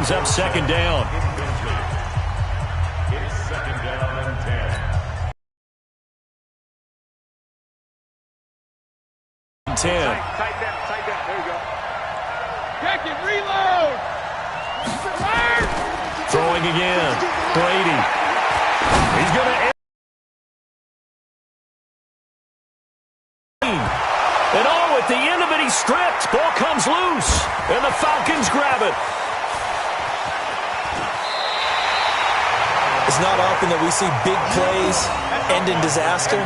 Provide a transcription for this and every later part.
brings up second down. It's second down and 10. 10. Tight down. There you go. Check it, reload! Throwing again. Brady. He's going to... And at the end of it, he's stripped. Ball comes loose. And the Falcons grab it. It's not often that we see big plays end in disaster,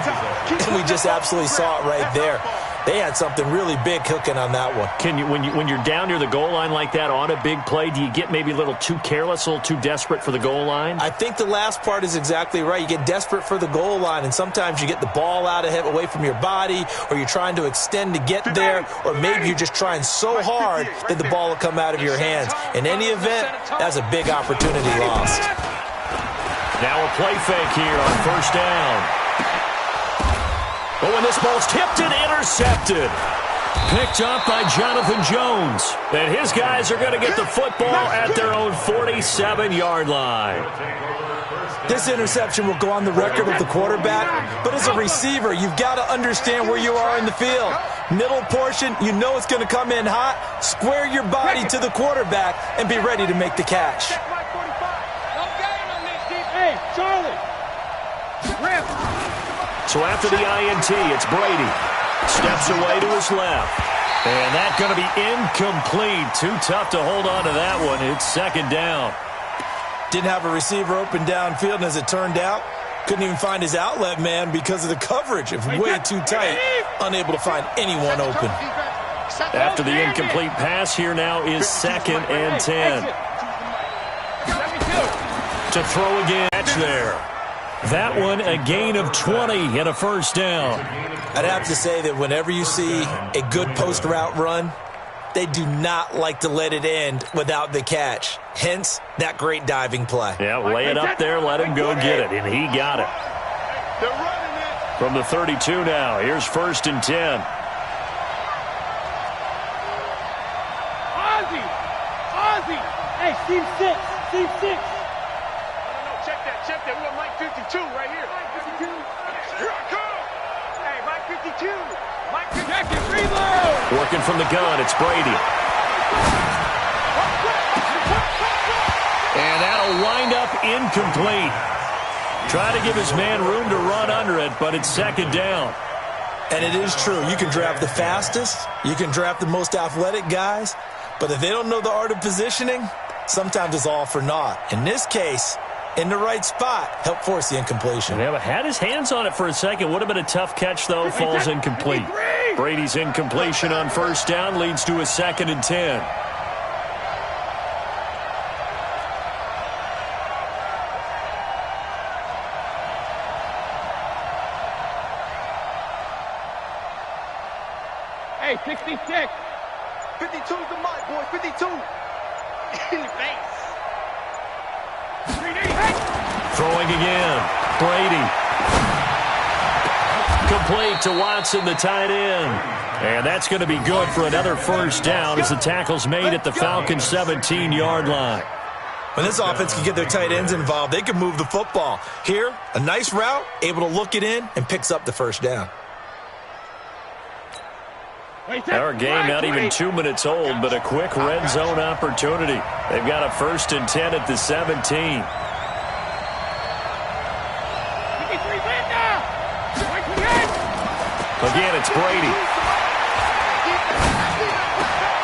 and we just absolutely saw it right there. They had something really big cooking on that one. Can you, when you're down near the goal line like that on a big play, do you get maybe a little too careless, a little too desperate for the goal line? I think the last part is exactly right. You get desperate for the goal line, and sometimes you get the ball out ahead, away from your body, or you're trying to extend to get there, or maybe you're just trying so hard that the ball will come out of your hands. In any event, that's a big opportunity lost. Now a play fake here on first down. But when this ball's tipped and intercepted. Picked up by Jonathan Jones. And his guys are going to get the football at their own 47-yard line. This interception will go on the record of the quarterback, but as a receiver, you've got to understand where you are in the field. Middle portion, you know it's going to come in hot. Square your body to the quarterback and be ready to make the catch. Hey, Charlie! Rip! So after the INT, it's Brady. Steps away to his left. And that's going to be incomplete. Too tough to hold on to that one. It's second down. Didn't have a receiver open downfield, and as it turned out, couldn't even find his outlet man because of the coverage. It was way too tight, unable to find anyone open. After the incomplete pass, here now is second and 10. To throw again. Catch there. That one, a gain of 20 and a first down. I'd have to say that whenever you see a good post route run, they do not like to let it end without the catch. Hence, that great diving play. Yeah, lay it up there, let him go get it, and he got it. From the 32 now, here's first and 10. Ozzy! Hey, Steve 6. Check that. We got Mike 52 right here. Mike 52. Here I come. Hey, Mike 52. Mike 52. Check it, reload! Working from the gun, it's Brady. And that'll wind up incomplete. Try to give his man room to run under it, but it's second down. And it is true. You can draft the fastest. You can draft the most athletic guys. But if they don't know the art of positioning, sometimes it's all for naught. In this case, in the right spot, help force the incompletion. Yeah, but had his hands on it for a second. Would have been a tough catch, though. Falls incomplete. Brady's incompletion on first down leads to a second and 10. Hey, 66. 52's the mark, boy. 52. In your face. Throwing again. Brady. Complete to Watson, the tight end. And that's going to be good for another first down as the tackle's made at the Falcons' 17-yard line. When this offense can get their tight ends involved, they can move the football. Here, a nice route, able to look it in, and picks up the first down. Our game not even 2 minutes old, but a quick red zone opportunity. They've got a first and 10 at the 17. Again, it's Brady.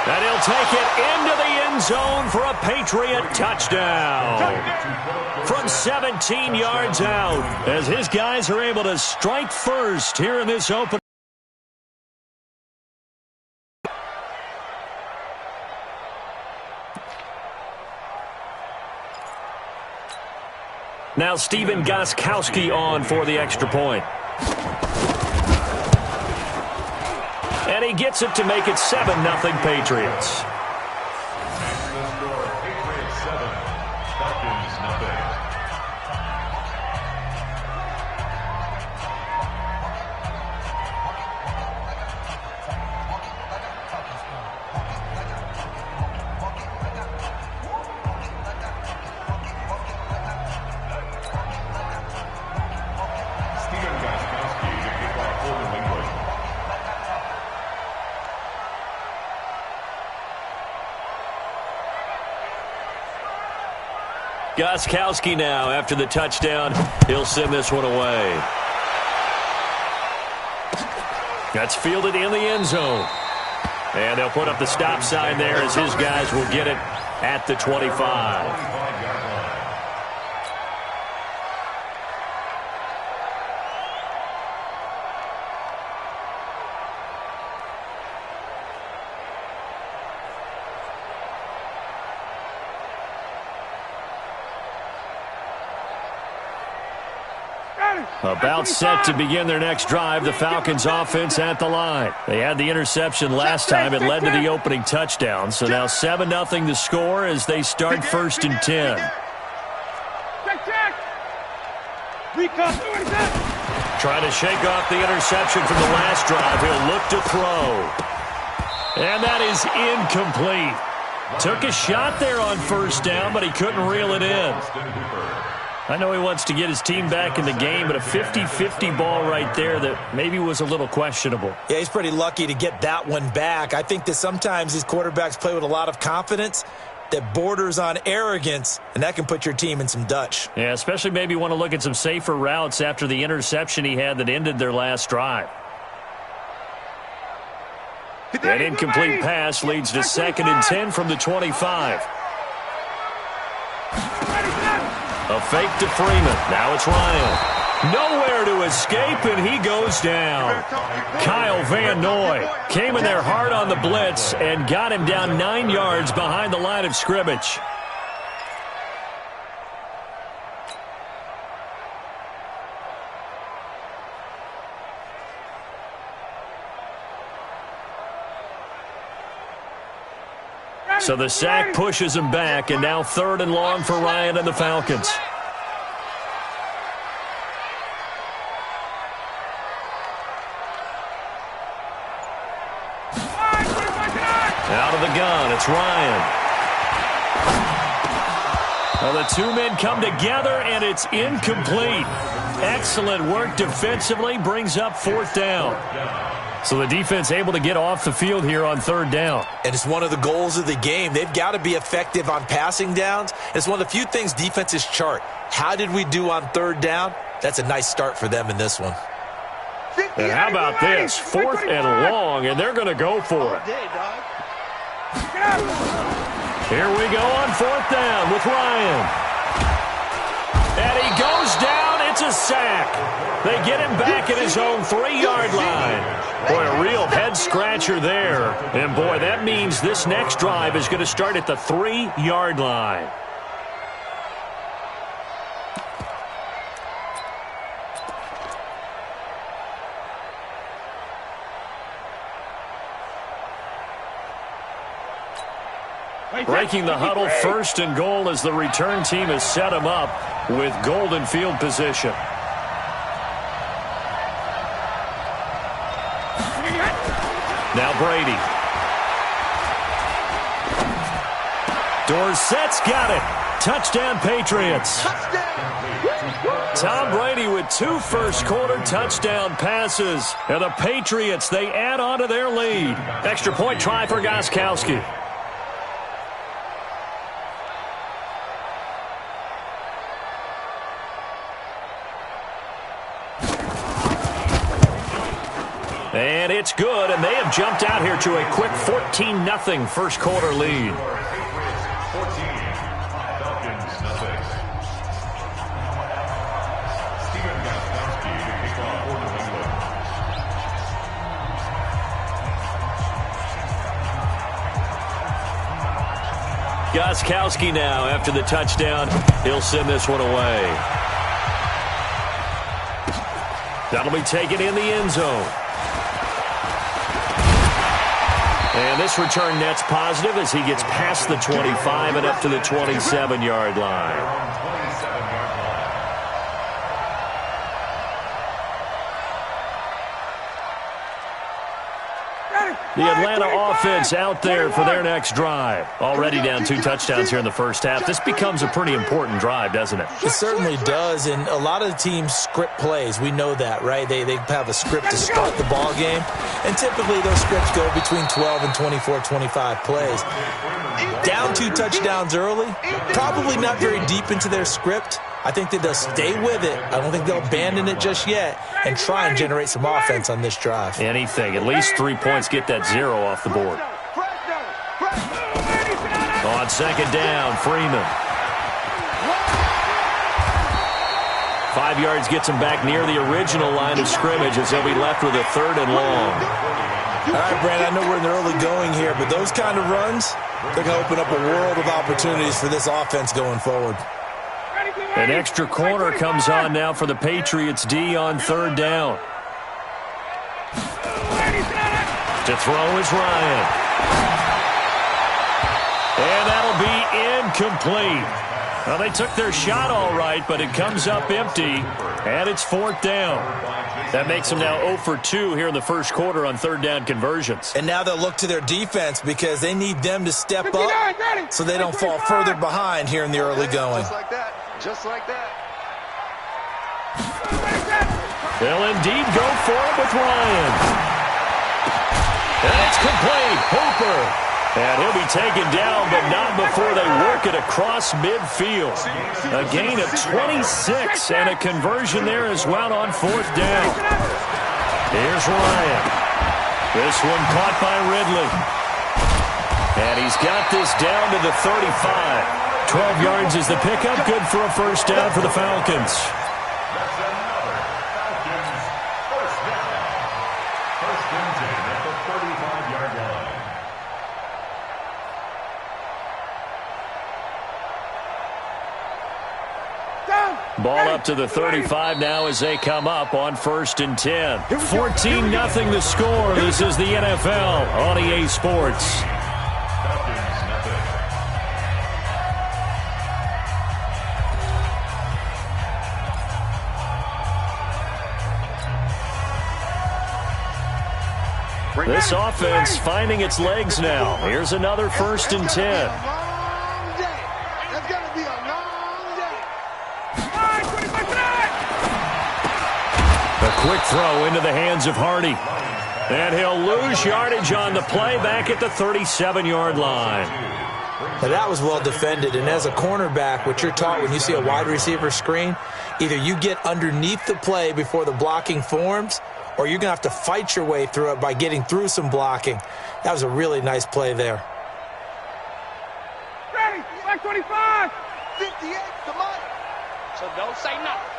And he'll take it into the end zone for a Patriot touchdown. From 17 yards out, as his guys are able to strike first here in this opening. Now Stephen Gostkowski on for the extra point. And he gets it to make it 7-0 Patriots. Patriots 7, Falcons nothing. Gostkowski now after the touchdown. He'll send this one away. That's fielded in the end zone. And they'll put up the stop sign there as his guys will get it at the 25. About set to begin their next drive, the Falcons offense at the line. They had the interception last time. It led to the opening touchdown. So now 7-0 to score as they start 1st and 10. Trying to shake off the interception from the last drive. He'll look to throw. And that is incomplete. Took a shot there on 1st down, but he couldn't reel it in. I know he wants to get his team back in the game, but a 50-50 ball right there that maybe was a little questionable. Yeah, he's pretty lucky to get that one back. I think that sometimes these quarterbacks play with a lot of confidence that borders on arrogance, and that can put your team in some Dutch. Yeah, especially maybe want to look at some safer routes after the interception he had that ended their last drive. That incomplete pass leads to 2nd and 10 from the 25. A fake to Freeman. Now it's Ryan. Nowhere to escape, and he goes down. Kyle Van Noy came in there hard on the blitz and got him down 9 yards behind the line of scrimmage. So the sack pushes him back, and now 3rd and long for Ryan and the Falcons. Out of the gun, it's Ryan. Well, the two men come together, and it's incomplete. Excellent work defensively, brings up 4th down. So the defense able to get off the field here on 3rd down. And it's one of the goals of the game. They've got to be effective on passing downs. It's one of the few things defenses chart. How did we do on 3rd down? That's a nice start for them in this one. And how about this? 4th and long, and they're going to go for it. Here we go on 4th down with Ryan. And he goes down. It's a sack. They get him back at his own 3-yard line. Boy, a real head-scratcher there. And, boy, that means this next drive is going to start at the 3-yard line. Breaking the huddle, 1st and goal as the return team has set him up with golden field position. Now Brady. Dorsett's got it. Touchdown, Patriots. Tom Brady with 2 first-quarter touchdown passes. And the Patriots, they add on to their lead. Extra point try for Gostkowski. And it's good, and they have jumped out here to a quick 14-0 first-quarter lead. 14, Falcons nothing. Steven Gostkowski to kick off for New England. Gostkowski now after the touchdown. He'll send this one away. That'll be taken in the end zone. And this return net's positive as he gets past the 25 and up to the 27-yard line. The Atlanta offense out there for their next drive. Already down 2 touchdowns here in the first half. This becomes a pretty important drive, doesn't it? It certainly does, and a lot of the teams script plays. We know that, right? They have a script to start the ball game, and typically those scripts go between 12 and 24, 25 plays. Down 2 touchdowns early, probably not very deep into their script. I think that they'll stay with it. I don't think they'll abandon it just yet and try and generate some offense on this drive. Anything. At least 3 points, get that 0 off the board. On second down, Freeman. 5 yards gets him back near the original line of scrimmage as they'll be left with a 3rd and long. All right, Brandon, I know we're in the early going here, but those kind of runs, they're going to open up a world of opportunities for this offense going forward. An extra corner comes on now for the Patriots D on 3rd down. To throw is Ryan. And that'll be incomplete. Well, they took their shot all right, but it comes up empty, and it's 4th down. That makes them now 0 for 2 here in the first quarter on 3rd down conversions. And now they'll look to their defense because they need them to step up so they don't fall further behind here in the early going. Just like that. Just like that. They'll indeed go for it with Ryan. And it's complete. Hooper. And he'll be taken down, but not before they work it across midfield. A gain of 26 and a conversion there as well on 4th down. Here's Ryan. This one caught by Ridley. And he's got this down to the 35. 12 yards is the pickup. Good for a 1st down for the Falcons. That's another Falcons first down. First and 10 at the 35-yard line. Ball up to the 35 now as they come up on 1st and 10. 14-0 the score. This is the NFL on EA Sports. This offense finding its legs now. Here's another 1st and 10. That's going to be a long day. A quick throw into the hands of Hardy. And he'll lose yardage on the play back at the 37-yard line. Now that was well defended, and as a cornerback, what you're taught when you see a wide receiver screen, either you get underneath the play before the blocking forms, or you're going to have to fight your way through it by getting through some blocking. That was a really nice play there. Ready, back 25. 58, come on. So don't say nothing.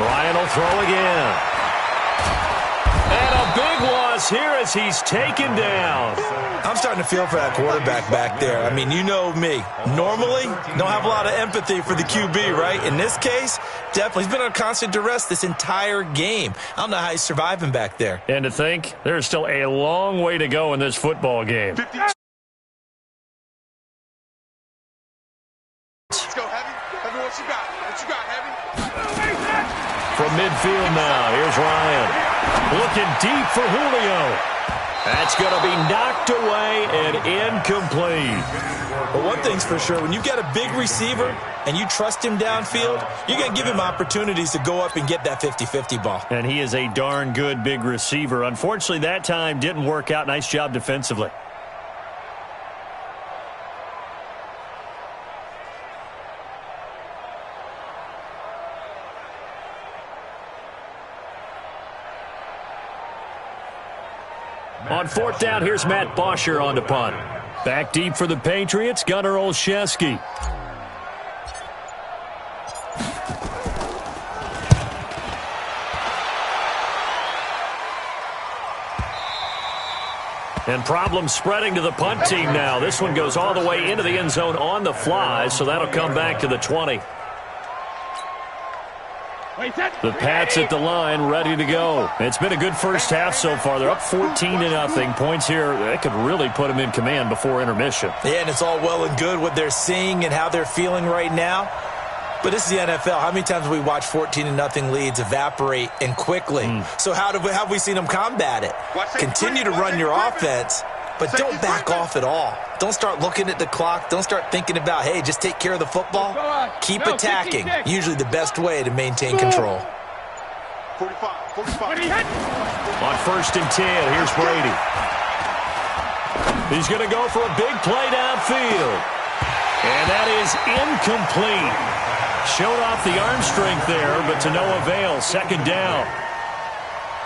Ryan will throw again. And a big loss here as he's taken down. I'm starting to feel for that quarterback back there. I mean, you know me. Normally, don't have a lot of empathy for the QB, right? In this case, definitely. He's been on constant duress this entire game. I don't know how he's surviving back there. And to think, there's still a long way to go in this football game. Let's go, Heavy. Heavy, what you got? What you got, Heavy? From midfield now, here's Ryan. Looking deep for Julio. That's going to be knocked away and incomplete. But one thing's for sure, when you've got a big receiver and you trust him downfield, you're going to give him opportunities to go up and get that 50-50 ball. And he is a darn good big receiver. Unfortunately, that time didn't work out. Nice job defensively. On 4th down, here's Matt Bosher on the punt. Back deep for the Patriots, Gunnar Olszewski. And problems spreading to the punt team now. This one goes all the way into the end zone on the fly, so that'll come back to the 20. The Pats at the line, ready to go. It's been a good first half so far. They're up 14-0. Points here, that could really put them in command before intermission. Yeah, and it's all well and good what they're seeing and how they're feeling right now. But this is the NFL. How many times have we watched 14-0 leads evaporate and quickly? So how have we seen them combat it? Continue to run your offense, but don't back off at all. Don't start looking at the clock. Don't start thinking about, hey, just take care of the football. Keep attacking. Usually the best way to maintain control. 45. On 1st and 10, here's Brady. He's going to go for a big play downfield. And that is incomplete. Showed off the arm strength there, but to no avail. 2nd down.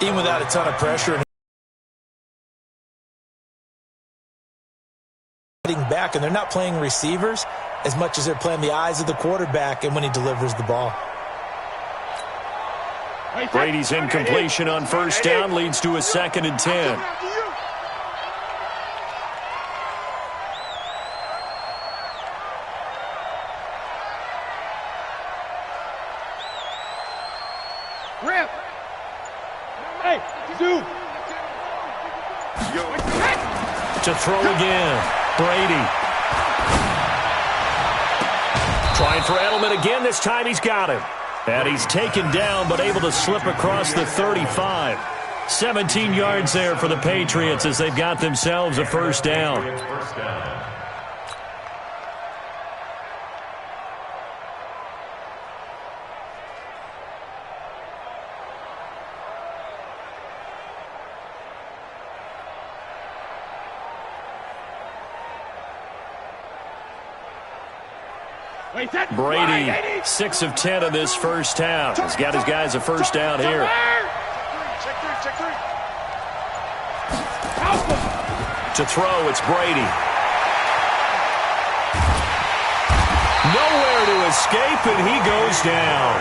Even without a ton of pressure, back, and they're not playing receivers as much as they're playing the eyes of the quarterback and when he delivers the ball. Brady's incompletion on 1st down leads to a 2nd and 10. Rip. Hey, dude. To throw again. Brady. Trying for Edelman again. This time he's got him. And he's taken down but able to slip across the 35. 17 yards there for the Patriots as they've got themselves a 1st down. Brady, 6 of 10 in this 1st half. He's got his guys a 1st down here. Check three. To throw, it's Brady. Nowhere to escape, and he goes down.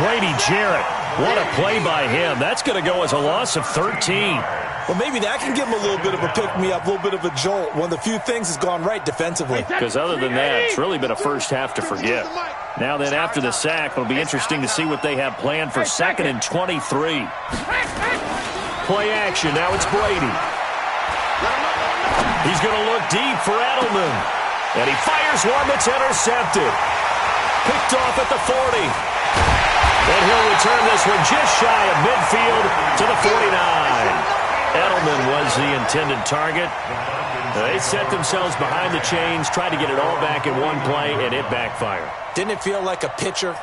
Grady Jarrett, what a play by him. That's going to go as a loss of 13. Well, maybe that can give him a little bit of a pick-me-up, a little bit of a jolt. One of the few things that's gone right defensively. Because other than that, it's really been a 1st half to forget. Now then, after the sack, it'll be interesting to see what they have planned for 2nd and 23. Play action. Now it's Brady. He's going to look deep for Edelman. And he fires one that's intercepted. Picked off at the 40. And he'll return this one just shy of midfield to the 49. Edelman was the intended target. They set themselves behind the chains, tried to get it all back in one play, and it backfired. Didn't it feel like a pitcher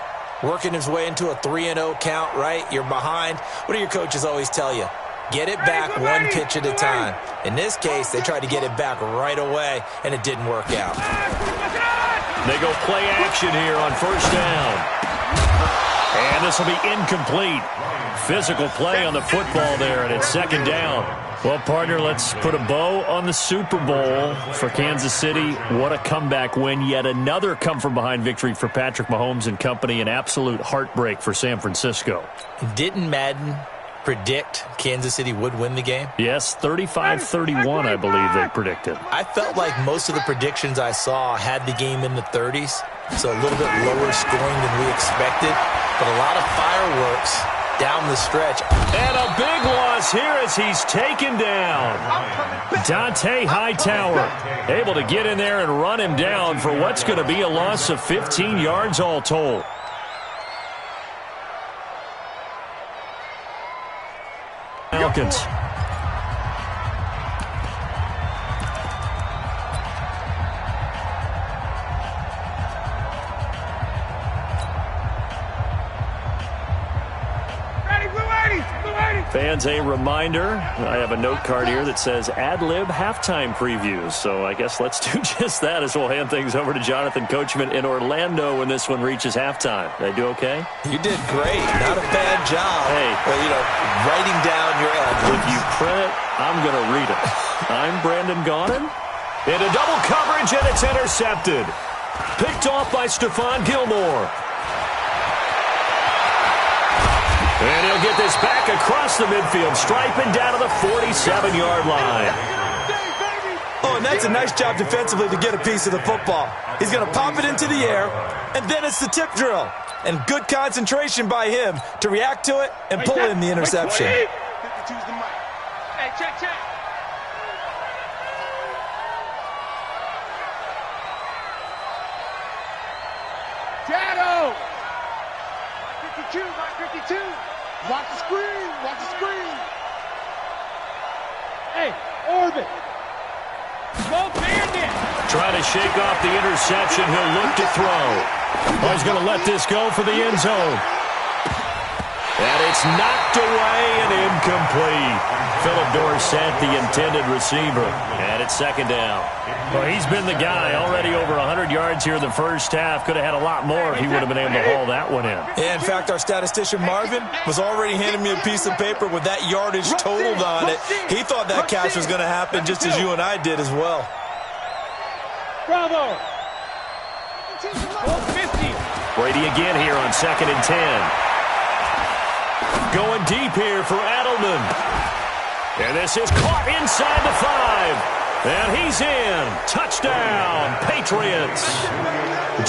working his way into a 3-0 count, right? You're behind. What do your coaches always tell you? Get it back one pitch at a time. In this case, they tried to get it back right away, and it didn't work out. They go play action here on 1st down. And this will be incomplete. Physical play on the football there, and it's 2nd down. Well, partner, let's put a bow on the Super Bowl for Kansas City. What a comeback win. Yet another come-from-behind victory for Patrick Mahomes and company. An absolute heartbreak for San Francisco. Didn't Madden predict Kansas City would win the game? Yes, 35-31, I believe they predicted. I felt like most of the predictions I saw had the game in the 30s, so a little bit lower scoring than we expected, but a lot of fireworks down the stretch. And a big loss here as he's taken down. Dante Hightower able to get in there and run him down for what's going to be a loss of 15 yards all told. Falcons. Fans, a reminder, I have a note card here that says ad-lib halftime previews. So I guess let's do just that as we'll hand things over to Jonathan Coachman in Orlando when this one reaches halftime. Did I do okay? You did great. Not a bad job. Hey. But, writing down your ad-libs. If you print it, I'm going to read it. I'm Brandon Gaudin. Into double coverage, and it's intercepted. Picked off by Stephon Gilmore. And he'll get this back across the midfield, striping down to the 47-yard line. Oh, and that's a nice job defensively to get a piece of the football. He's going to pop it into the air, and then it's the tip drill. And good concentration by him to react to it and pull in the interception. Hey, check. Shadow. 52, Mike 52. Watch the screen. Watch the screen. Hey, orbit. Go bandit. Trying to shake off the interception. He'll look to throw. Oh, he's going to let this go for the end zone. And it's knocked away and incomplete. Philip Dorsett, the intended receiver. And it's second down. Well, he's been the guy. Already over 100 yards here in the first half. Could have had a lot more if he would have been able to haul that one in. Yeah, in fact, our statistician Marvin was already handing me a piece of paper with that yardage totaled on it. He thought that catch was going to happen just as you and I did as well. Bravo. 50. Brady again here on 2nd and 10. Going deep here for Edelman. And this is caught inside the 5. And he's in. Touchdown, Patriots.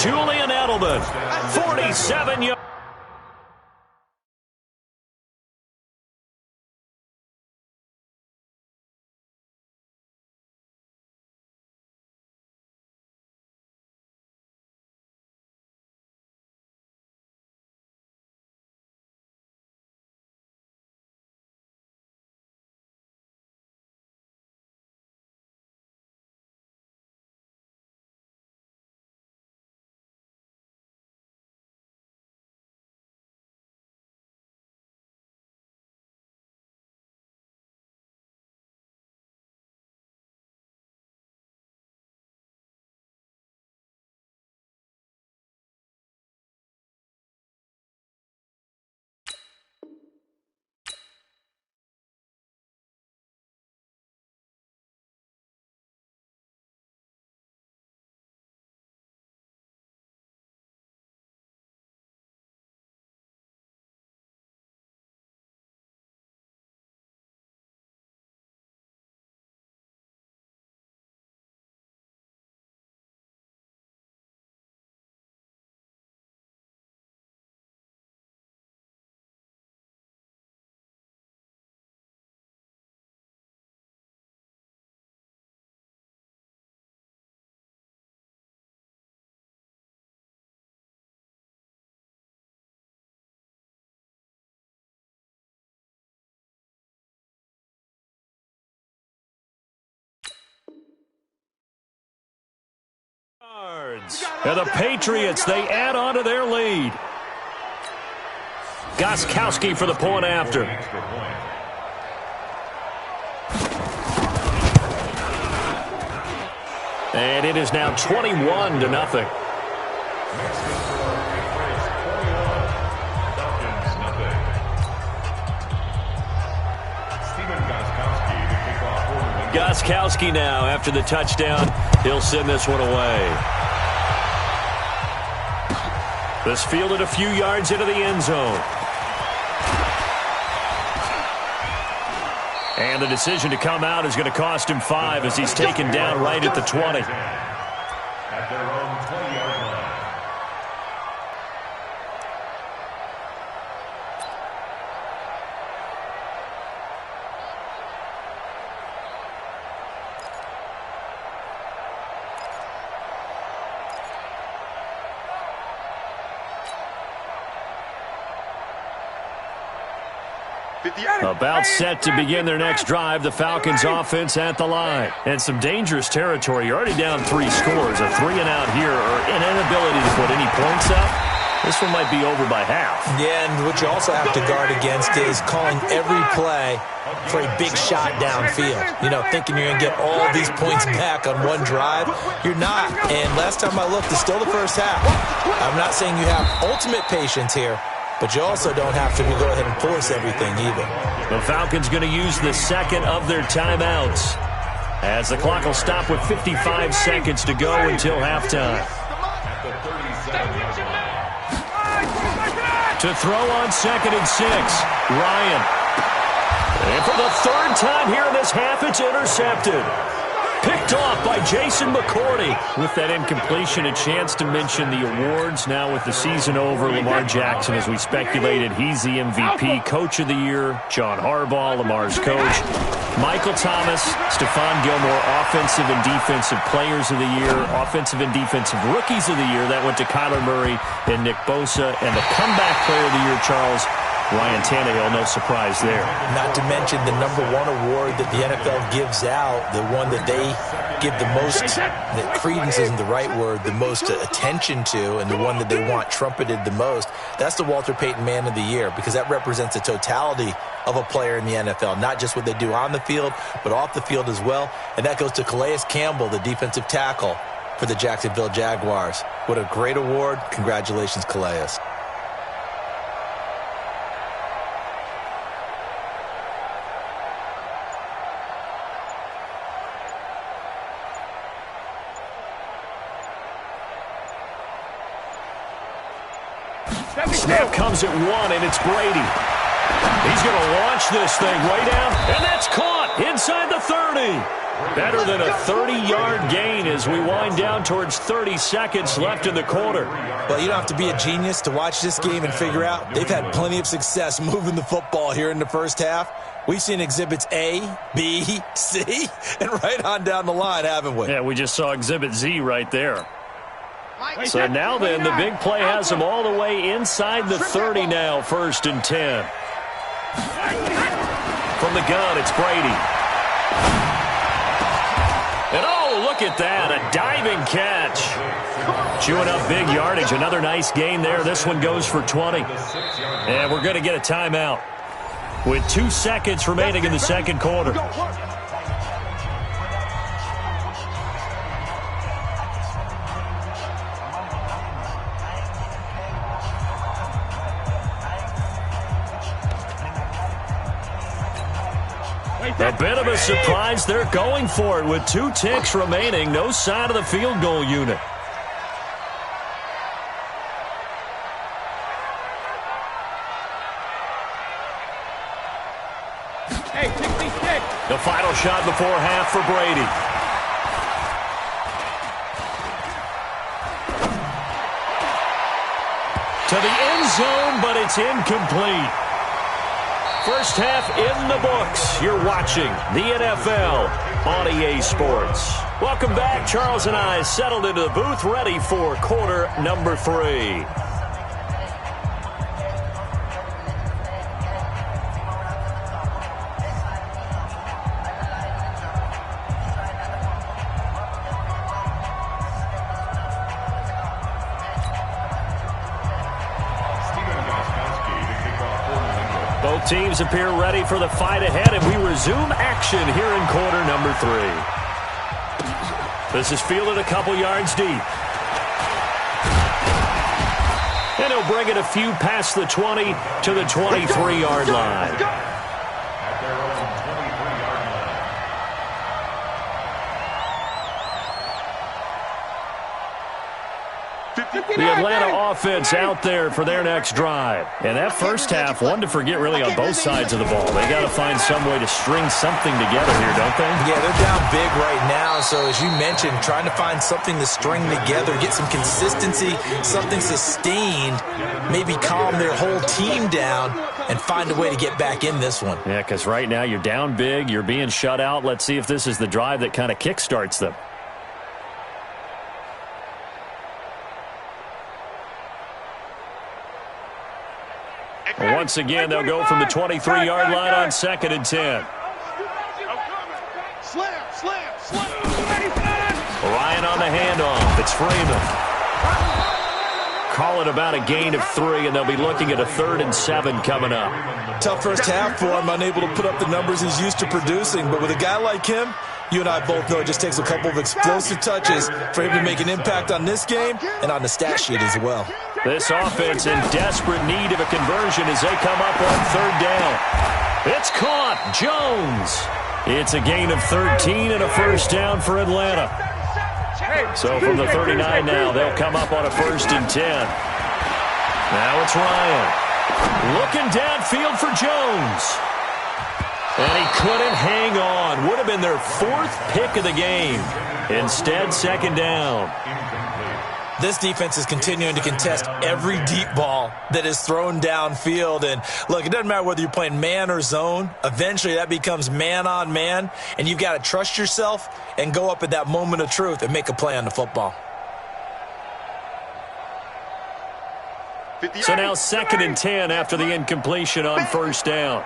Julian Edelman, 47 yards. And the Patriots, they add on to their lead. Gostkowski for the point after. And it is now 21-0. Gostkowski now after the touchdown. He'll send this one away. This fielded a few yards into the end zone. And the decision to come out is going to cost him 5 as he's taken down right at the 20. At their own 20-yard line. About set to begin their next drive. The Falcons offense at the line. And some dangerous territory. You're already down 3 scores. A 3-and-out here or an inability to put any points up. This one might be over by half. Yeah, and what you also have to guard against is calling every play for a big shot downfield. You know, thinking you're going to get all these points back on one drive. You're not. And last time I looked, it's still the first half. I'm not saying you have ultimate patience here, but you also don't have to go ahead and force everything either. The Falcons going to use the second of their timeouts as the clock will stop with 55 seconds to go until halftime. To throw on 2nd and 6, Ryan. And for the 3rd time here in this half, it's intercepted. Picked off by Jason McCourty. With that incompletion, a chance to mention the awards. Now with the season over, Lamar Jackson, as we speculated, he's the MVP, Coach of the Year. John Harbaugh, Lamar's coach. Michael Thomas, Stephon Gilmore, Offensive and Defensive Players of the Year. Offensive and Defensive Rookies of the Year. That went to Kyler Murray and Nick Bosa. And the Comeback Player of the Year, Charles, Ryan Tannehill, no surprise there. Not to mention the #1 award that the NFL gives out, the one that they give the most, that credence isn't the right word, the most attention to, and the one that they want trumpeted the most. That's the Walter Payton Man of the Year, because that represents the totality of a player in the NFL, not just what they do on the field, but off the field as well. And that goes to Calais Campbell, the defensive tackle for the Jacksonville Jaguars. What a great award. Congratulations, Calais. Snap comes at 1, and it's Brady. He's going to launch this thing way down, and that's caught inside the 30. Better than a 30-yard gain as we wind down towards 30 seconds left in the quarter. Well, you don't have to be a genius to watch this game and figure out they've had plenty of success moving the football here in the first half. We've seen exhibits A, B, C, and right on down the line, haven't we? Yeah, we just saw exhibit Z right there. So now then, the big play has them all the way inside the 30 now, 1st and 10. From the gun, it's Brady. And oh, look at that, a diving catch. Chewing up big yardage, another nice gain there. This one goes for 20. And we're going to get a timeout with 2 seconds remaining in the second quarter. A bit of a surprise. They're going for it with 2 ticks remaining. No sign of the field goal unit. The final shot before half for Brady. To the end zone, but it's incomplete. First half in the books. You're watching the NFL on EA Sports. Welcome back. Charles and I settled into the booth, ready for quarter number 3. Both teams appear ready for the fight ahead, and we resume action here in quarter number 3. This is fielded a couple yards deep. And he'll bring it a few past the 20 to the 23-yard line. At their own 23-yard line. The Atlanta offense out there for their next drive. And that first half, one to forget really on both sides of the ball. They got to find some way to string something together here, don't they? Yeah, they're down big right now. So as you mentioned, trying to find something to string together, get some consistency, something sustained, maybe calm their whole team down and find a way to get back in this one. Yeah, because right now you're down big, you're being shut out. Let's see if this is the drive that kind of kickstarts them. Once again, they'll go from the 23-yard line on 2nd and 10. Ryan on the handoff. It's Freeman. Call it about a gain of 3, and they'll be looking at a 3rd and 7 coming up. Tough first half for him, unable to put up the numbers he's used to producing. But with a guy like him, you and I both know it just takes a couple of explosive touches for him to make an impact on this game and on the stat sheet as well. This offense in desperate need of a conversion as they come up on 3rd down. It's caught. Jones. It's a gain of 13 and a first down for Atlanta. So from the 39 now, they'll come up on a 1st and 10. Now it's Ryan. Looking downfield for Jones. And he couldn't hang on. Would have been their 4th pick of the game. Instead, second down. This defense is continuing to contest every deep ball that is thrown downfield. And, look, it doesn't matter whether you're playing man or zone. Eventually, that becomes man on man. And you've got to trust yourself and go up at that moment of truth and make a play on the football. So now 2nd and 10 after the incompletion on first down.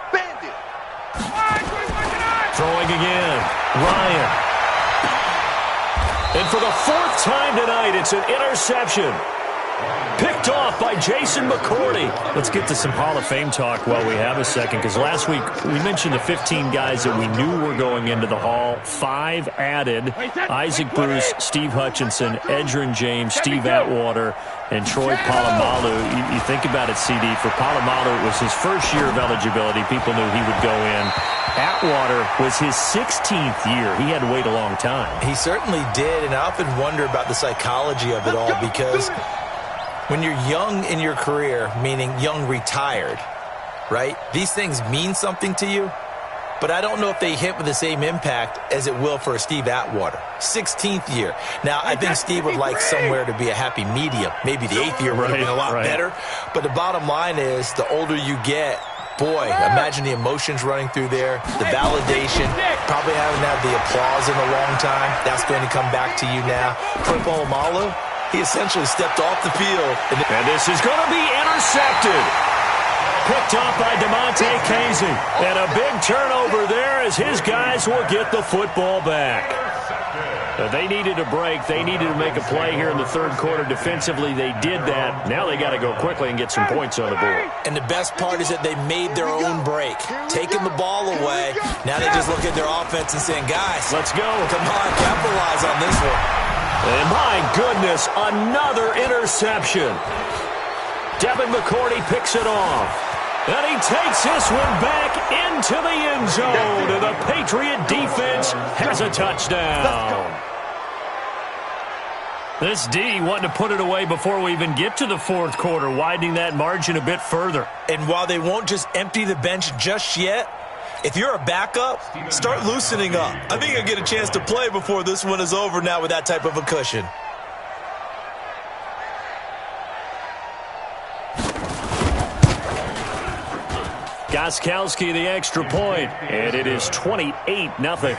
Throwing again. Ryan. And for the 4th time tonight, it's an interception. Picked off by Jason McCourty. Let's get to some Hall of Fame talk while we have a second, because last week we mentioned the 15 guys that we knew were going into the Hall. 5 added: Isaac Bruce, Steve Hutchinson, Edgerrin James, Steve Atwater, and Troy Polamalu. You think about it, CD. For Polamalu, it was his first year of eligibility. People knew he would go in. Atwater was his 16th year. He had to wait a long time. He certainly did, and I often wonder about the psychology of it all, because when you're young in your career, meaning young retired, right, these things mean something to you, but I don't know if they hit with the same impact as it will for a Steve Atwater. 16th year. Now, I think Steve would like somewhere to be a happy medium. Maybe the 8th year would have been a lot better, but the bottom line is the older you get, boy, imagine the emotions running through there, the validation, probably haven't had the applause in a long time. That's going to come back to you now. Troy Polamalu, he essentially stepped off the field. And this is going to be intercepted. Picked off by DeMonte Casey. And a big turnover there as his guys will get the football back. They needed a break. They needed to make a play here in the 3rd quarter. Defensively, they did that. Now they got to go quickly and get some points on the board. And the best part is that they made their own break, taking the ball away. Now they just look at their offense and saying, guys, let's go. Come on, capitalize on this one. And my goodness, another interception. Devin McCourty picks it off. And he takes this one back into the end zone. And the Patriot defense has a touchdown. This D wanting to put it away before we even get to the 4th quarter, widening that margin a bit further. And while they won't just empty the bench just yet, if you're a backup, start loosening up. I think you'll get a chance to play before this one is over now with that type of a cushion. Gostkowski the extra point, and it is 28-0.